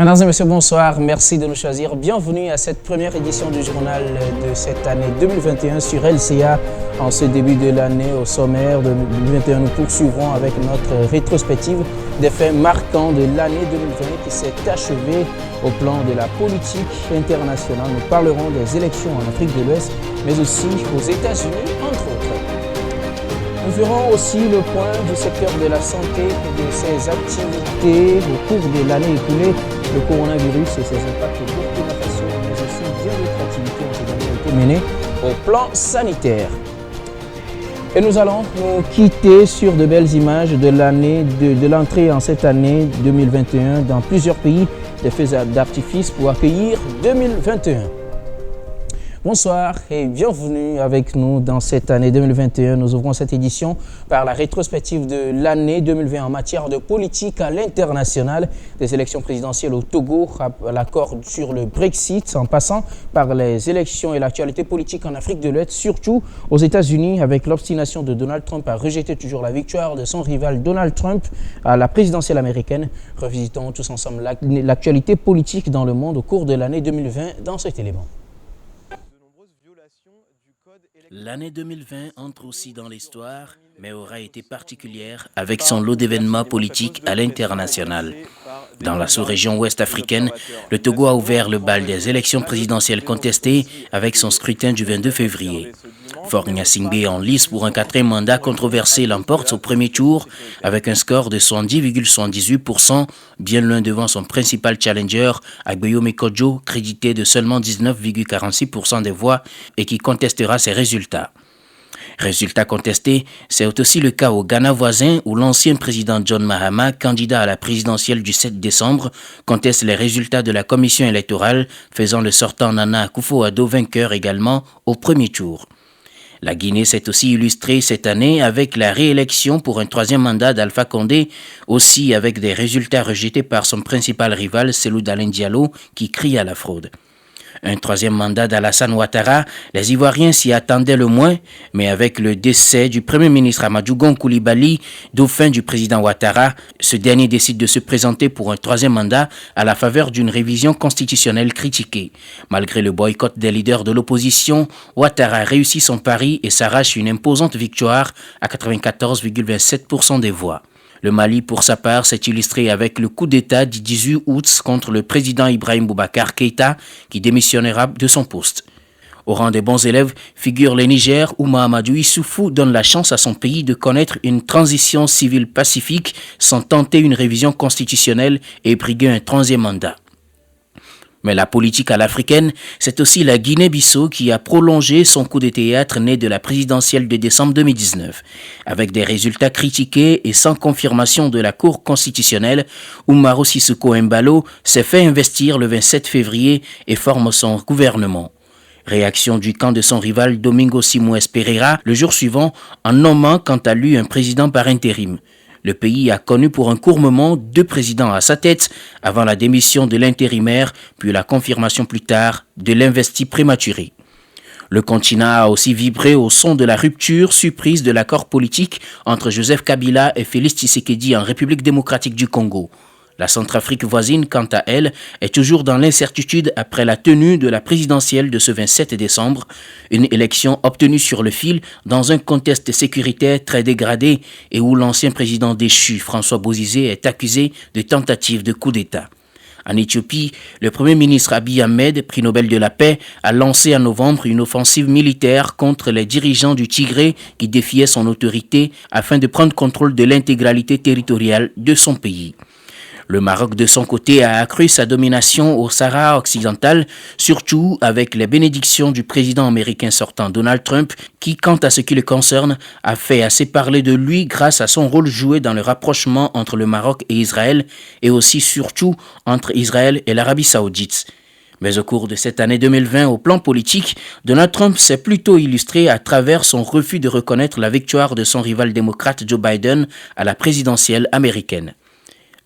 Mesdames et messieurs, bonsoir. Merci de nous choisir. Bienvenue à cette première édition du journal de cette année 2021 sur LCA. En ce début de l'année, au sommaire de 2021, nous poursuivrons avec notre rétrospective des faits marquants de l'année 2020 qui s'est achevée au plan de la politique internationale. Nous parlerons des élections en Afrique de l'Ouest, mais aussi aux États-Unis, entre autres. Nous ferons aussi le point du secteur de la santé et de ses activités au cours de l'année écoulée. Le coronavirus et ses impacts au Burkina Faso, mais aussi bien d'autres activités ont également été menées au plan sanitaire. Et nous allons nous quitter sur de belles images de l'entrée en cette année 2021 dans plusieurs pays des feux d'artifice pour accueillir 2021. Bonsoir et bienvenue avec nous dans cette année 2021. Nous ouvrons cette édition par la rétrospective de l'année 2020 en matière de politique à l'international, des élections présidentielles au Togo, l'accord sur le Brexit, en passant par les élections et l'actualité politique en Afrique de l'Ouest, surtout aux États-Unis, avec l'obstination de Donald Trump à rejeter toujours la victoire de son rival Donald Trump à la présidentielle américaine. Revisitons tous ensemble l'actualité politique dans le monde au cours de l'année 2020 dans cet élément. L'année 2020 entre aussi dans l'histoire, mais aura été particulière avec son lot d'événements politiques à l'international. Dans la sous-région ouest africaine, le Togo a ouvert le bal des élections présidentielles contestées avec son scrutin du 22 février. Faure Gnassingbé en lice pour un quatrième mandat controversé l'emporte au premier tour avec un score de 70,78%, bien loin devant son principal challenger, Agbeyo Kodjo, crédité de seulement 19,46% des voix et qui contestera ses résultats. Résultats contestés, c'est aussi le cas au Ghana voisin où l'ancien président John Mahama, candidat à la présidentielle du 7 décembre, conteste les résultats de la commission électorale, faisant le sortant Nana Akufo-Addo vainqueur également au premier tour. La Guinée s'est aussi illustrée cette année avec la réélection pour un troisième mandat d'Alpha Condé, aussi avec des résultats rejetés par son principal rival, Cellou Dalein Diallo, qui crie à la fraude. Un troisième mandat d'Alassane Ouattara, les Ivoiriens s'y attendaient le moins, mais avec le décès du Premier ministre Amadou Gon Coulibaly, dauphin du président Ouattara, ce dernier décide de se présenter pour un troisième mandat à la faveur d'une révision constitutionnelle critiquée. Malgré le boycott des leaders de l'opposition, Ouattara réussit son pari et s'arrache une imposante victoire à 94,27% des voix. Le Mali, pour sa part, s'est illustré avec le coup d'État du 18 août contre le président Ibrahim Boubacar Keïta, qui démissionnera de son poste. Au rang des bons élèves figure le Niger, où Mahamadou Issoufou donne la chance à son pays de connaître une transition civile pacifique sans tenter une révision constitutionnelle et briguer un troisième mandat. Mais la politique à l'africaine, c'est aussi la Guinée-Bissau qui a prolongé son coup de théâtre né de la présidentielle de décembre 2019. Avec des résultats critiqués et sans confirmation de la Cour constitutionnelle, Umaro Sissoko Embalo s'est fait investir le 27 février et forme son gouvernement. Réaction du camp de son rival Domingo Simões Pereira le jour suivant en nommant quant à lui un président par intérim. Le pays a connu pour un court moment 2 présidents à sa tête avant la démission de l'intérimaire, puis la confirmation plus tard de l'investi prématuré. Le continent a aussi vibré au son de la rupture surprise de l'accord politique entre Joseph Kabila et Félix Tshisekedi en République démocratique du Congo. La Centrafrique voisine, quant à elle, est toujours dans l'incertitude après la tenue de la présidentielle de ce 27 décembre, une élection obtenue sur le fil dans un contexte sécuritaire très dégradé et où l'ancien président déchu, François Bozizé, est accusé de tentative de coup d'État. En Éthiopie, le Premier ministre Abiy Ahmed, prix Nobel de la paix, a lancé en novembre une offensive militaire contre les dirigeants du Tigré qui défiaient son autorité afin de prendre contrôle de l'intégralité territoriale de son pays. Le Maroc, de son côté, a accru sa domination au Sahara occidental, surtout avec les bénédictions du président américain sortant Donald Trump, qui, quant à ce qui le concerne, a fait assez parler de lui grâce à son rôle joué dans le rapprochement entre le Maroc et Israël, et aussi surtout entre Israël et l'Arabie saoudite. Mais au cours de cette année 2020, au plan politique, Donald Trump s'est plutôt illustré à travers son refus de reconnaître la victoire de son rival démocrate Joe Biden à la présidentielle américaine.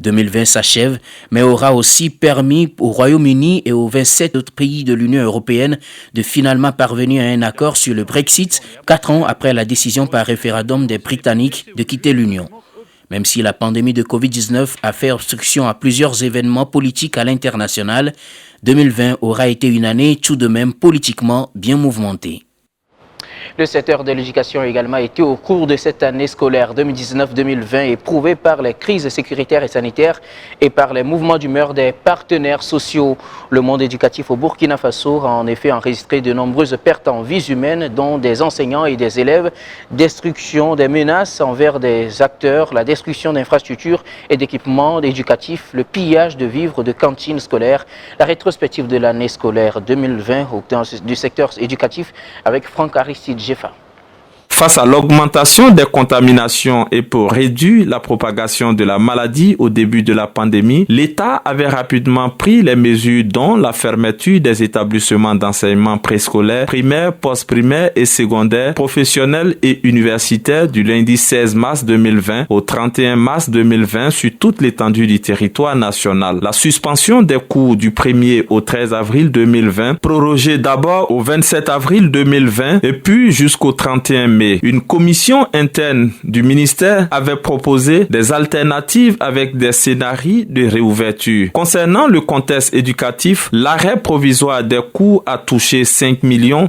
2020 s'achève, mais aura aussi permis au Royaume-Uni et aux 27 autres pays de l'Union européenne de finalement parvenir à un accord sur le Brexit, 4 ans après la décision par référendum des Britanniques de quitter l'Union. Même si la pandémie de Covid-19 a fait obstruction à plusieurs événements politiques à l'international, 2020 aura été une année tout de même politiquement bien mouvementée. Le secteur de l'éducation a également été au cours de cette année scolaire 2019-2020 éprouvé par les crises sécuritaires et sanitaires et par les mouvements d'humeur des partenaires sociaux. Le monde éducatif au Burkina Faso a en effet enregistré de nombreuses pertes en vies humaines, dont des enseignants et des élèves, destruction des menaces envers des acteurs, la destruction d'infrastructures et d'équipements éducatifs, le pillage de vivres de cantines scolaires. La rétrospective de l'année scolaire 2020 du secteur éducatif avec Franck Aristide Jeffa. Face à l'augmentation des contaminations et pour réduire la propagation de la maladie au début de la pandémie, l'État avait rapidement pris les mesures dont la fermeture des établissements d'enseignement préscolaire, primaire, post-primaire et secondaire, professionnels et universitaires du lundi 16 mars 2020 au 31 mars 2020 sur toute l'étendue du territoire national. La suspension des cours du 1er au 13 avril 2020, prorogée d'abord au 27 avril 2020 et puis jusqu'au 31 mai. Une commission interne du ministère avait proposé des alternatives avec des scénarios de réouverture. Concernant le contexte éducatif, l'arrêt provisoire des cours a touché 5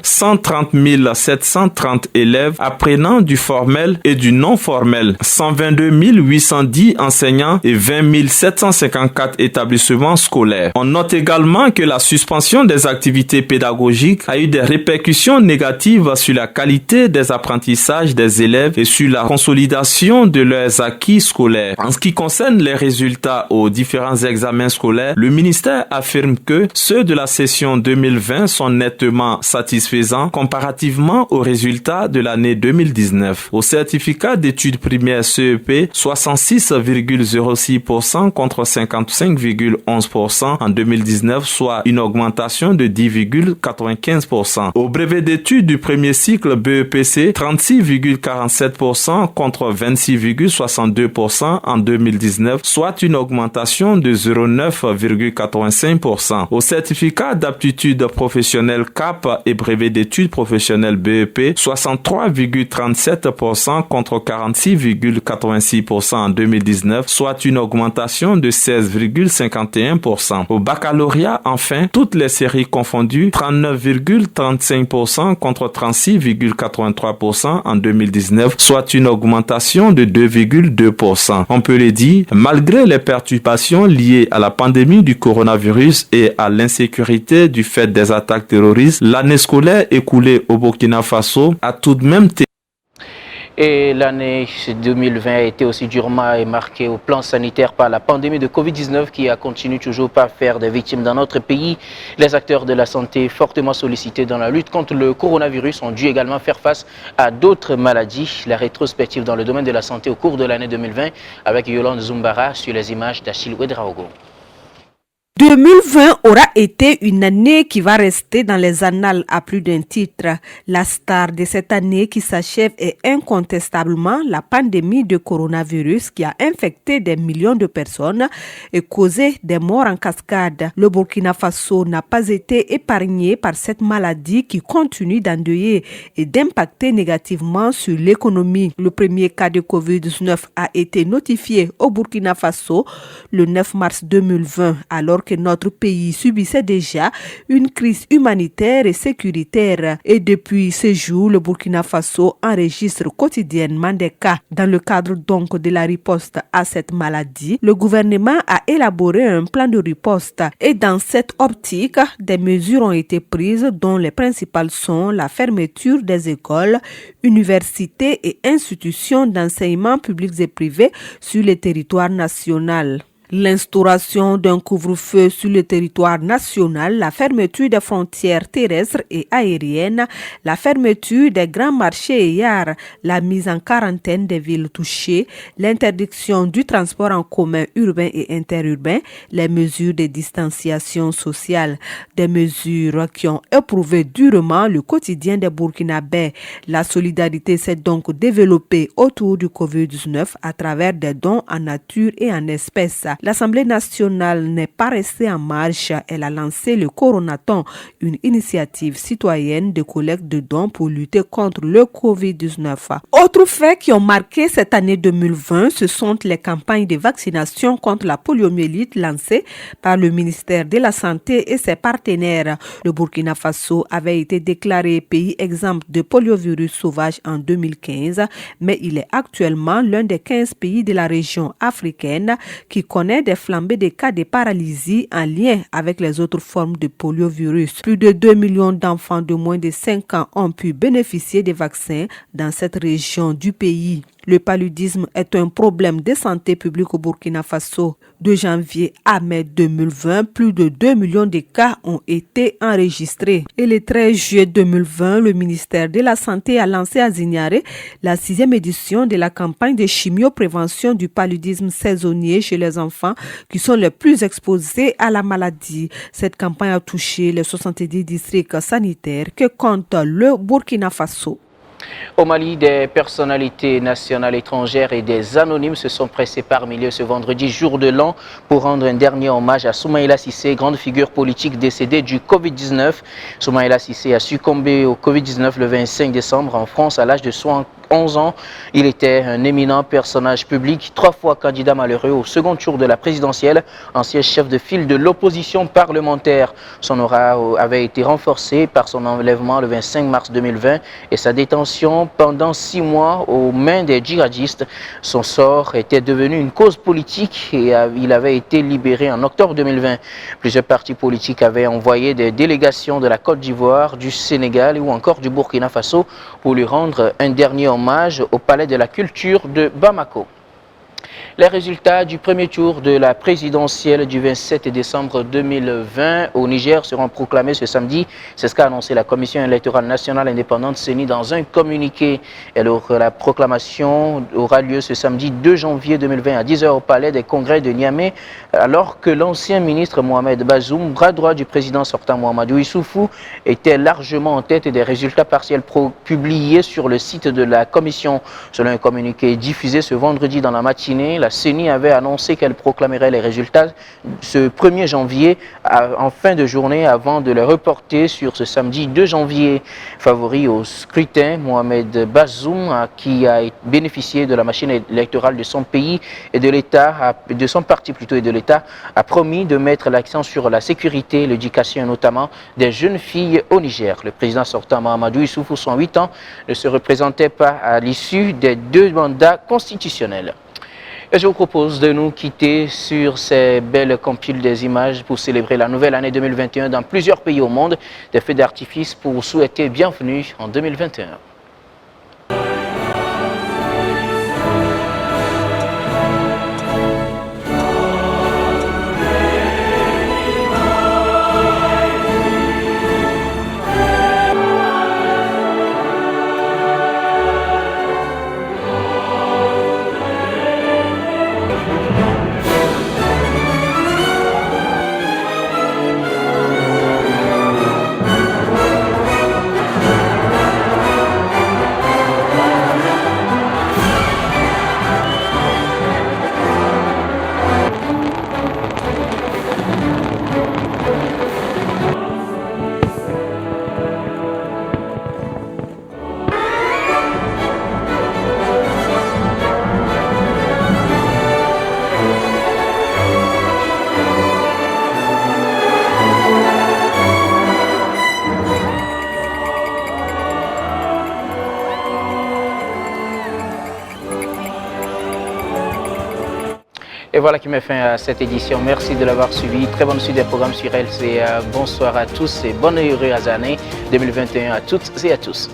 130 730 élèves apprenant du formel et du non formel, 122 810 enseignants et 20 754 établissements scolaires. On note également que la suspension des activités pédagogiques a eu des répercussions négatives sur la qualité des apprentissages des élèves et sur la consolidation de leurs acquis scolaires. En ce qui concerne les résultats aux différents examens scolaires, le ministère affirme que ceux de la session 2020 sont nettement satisfaisants comparativement aux résultats de l'année 2019. Au certificat d'études primaires CEP, 66,06% contre 55,11% en 2019, soit une augmentation de 10,95%. Au brevet d'études du premier cycle BEPC, 36,47% contre 26,62% en 2019, soit une augmentation de 0,9,85%. Au certificat d'aptitude professionnelle CAP et brevet d'études professionnelles BEP, 63,37% contre 46,86% en 2019, soit une augmentation de 16,51%. Au baccalauréat, enfin, toutes les séries confondues, 39,35% contre 36,83% en 2019, soit une augmentation de 2,2%. On peut le dire, malgré les perturbations liées à la pandémie du coronavirus et à l'insécurité du fait des attaques terroristes, l'année scolaire écoulée au Burkina Faso a tout de même Et l'année 2020 a été aussi durement marquée au plan sanitaire par la pandémie de Covid-19 qui a continué toujours par faire des victimes dans notre pays. Les acteurs de la santé fortement sollicités dans la lutte contre le coronavirus ont dû également faire face à d'autres maladies. La rétrospective dans le domaine de la santé au cours de l'année 2020 avec Yolande Zumbara sur les images d'Achille Ouedraogo. 2020 aura été une année qui va rester dans les annales à plus d'un titre. La star de cette année qui s'achève est incontestablement la pandémie de coronavirus qui a infecté des millions de personnes et causé des morts en cascade. Le Burkina Faso n'a pas été épargné par cette maladie qui continue d'endeuiller et d'impacter négativement sur l'économie. Le premier cas de Covid-19 a été notifié au Burkina Faso le 9 mars 2020 alors que notre pays subissait déjà une crise humanitaire et sécuritaire. Et depuis ce jour, le Burkina Faso enregistre quotidiennement des cas. Dans le cadre donc de la riposte à cette maladie, le gouvernement a élaboré un plan de riposte. Et dans cette optique, des mesures ont été prises dont les principales sont la fermeture des écoles, universités et institutions d'enseignement publics et privés sur le territoire national. L'instauration d'un couvre-feu sur le territoire national, la fermeture des frontières terrestres et aériennes, la fermeture des grands marchés et gares, la mise en quarantaine des villes touchées, l'interdiction du transport en commun urbain et interurbain, les mesures de distanciation sociale, des mesures qui ont éprouvé durement le quotidien des Burkinabés. La solidarité s'est donc développée autour du Covid-19 à travers des dons en nature et en espèces. L'Assemblée nationale n'est pas restée en marche. Elle a lancé le Coronaton, une initiative citoyenne de collecte de dons pour lutter contre le Covid-19. Autres faits qui ont marqué cette année 2020, ce sont les campagnes de vaccination contre la poliomyélite lancées par le ministère de la Santé et ses partenaires. Le Burkina Faso avait été déclaré pays exempt de poliovirus sauvage en 2015, mais il est actuellement l'un des 15 pays de la région africaine qui connaît des flambées de cas de paralysie en lien avec les autres formes de poliovirus. Plus de 2 millions d'enfants de moins de 5 ans ont pu bénéficier des vaccins dans cette région du pays. Le paludisme est un problème de santé publique au Burkina Faso. De janvier à mai 2020, plus de 2 millions de cas ont été enregistrés. Et le 13 juillet 2020, le ministère de la Santé a lancé à Zignaré la 6e édition de la campagne de chimioprévention du paludisme saisonnier chez les enfants qui sont les plus exposés à la maladie. Cette campagne a touché les 70 districts sanitaires que compte le Burkina Faso. Au Mali, des personnalités nationales étrangères et des anonymes se sont pressés par milliers ce vendredi, jour de l'an, pour rendre un dernier hommage à Soumaïla Cissé, grande figure politique décédée du Covid-19. Soumaïla Cissé a succombé au Covid-19 le 25 décembre en France à l'âge de 11 ans. Il était un éminent personnage public, 3 fois candidat malheureux au second tour de la présidentielle, ancien chef de file de l'opposition parlementaire. Son aura avait été renforcé par son enlèvement le 25 mars 2020 et sa détention pendant 6 mois aux mains des djihadistes. Son sort était devenu une cause politique et il avait été libéré en octobre 2020. Plusieurs partis politiques avaient envoyé des délégations de la Côte d'Ivoire, du Sénégal ou encore du Burkina Faso pour lui rendre un dernier hommage au Palais de la Culture de Bamako. Les résultats du premier tour de la présidentielle du 27 décembre 2020 au Niger seront proclamés ce samedi. C'est ce qu'a annoncé la Commission électorale nationale indépendante CENI dans un communiqué. La proclamation aura lieu ce samedi 2 janvier 2020 à 10h au Palais des Congrès de Niamey, alors que l'ancien ministre Mohamed Bazoum, bras droit du président sortant Mahamadou Issoufou, était largement en tête des résultats partiels publiés sur le site de la Commission. Selon un communiqué diffusé ce vendredi dans la matinée, la CENI avait annoncé qu'elle proclamerait les résultats ce 1er janvier en fin de journée avant de les reporter sur ce samedi 2 janvier. Favori au scrutin, Mohamed Bazoum, qui a bénéficié de la machine électorale de son pays et de l'État, de son parti plutôt et de l'État, a promis de mettre l'accent sur la sécurité et l'éducation, notamment des jeunes filles au Niger. Le président sortant Mahamadou Issoufou, 108 ans, ne se représentait pas à l'issue des 2 mandats constitutionnels. Et je vous propose de nous quitter sur ces belles compiles des images pour célébrer la nouvelle année 2021 dans plusieurs pays au monde. Des feux d'artifice pour vous souhaiter bienvenue en 2021. Et voilà qui met fin à cette édition. Merci de l'avoir suivi. Très bonne suite des programmes sur LCA. Bonsoir à tous et bonne et heureuse année 2021 à toutes et à tous.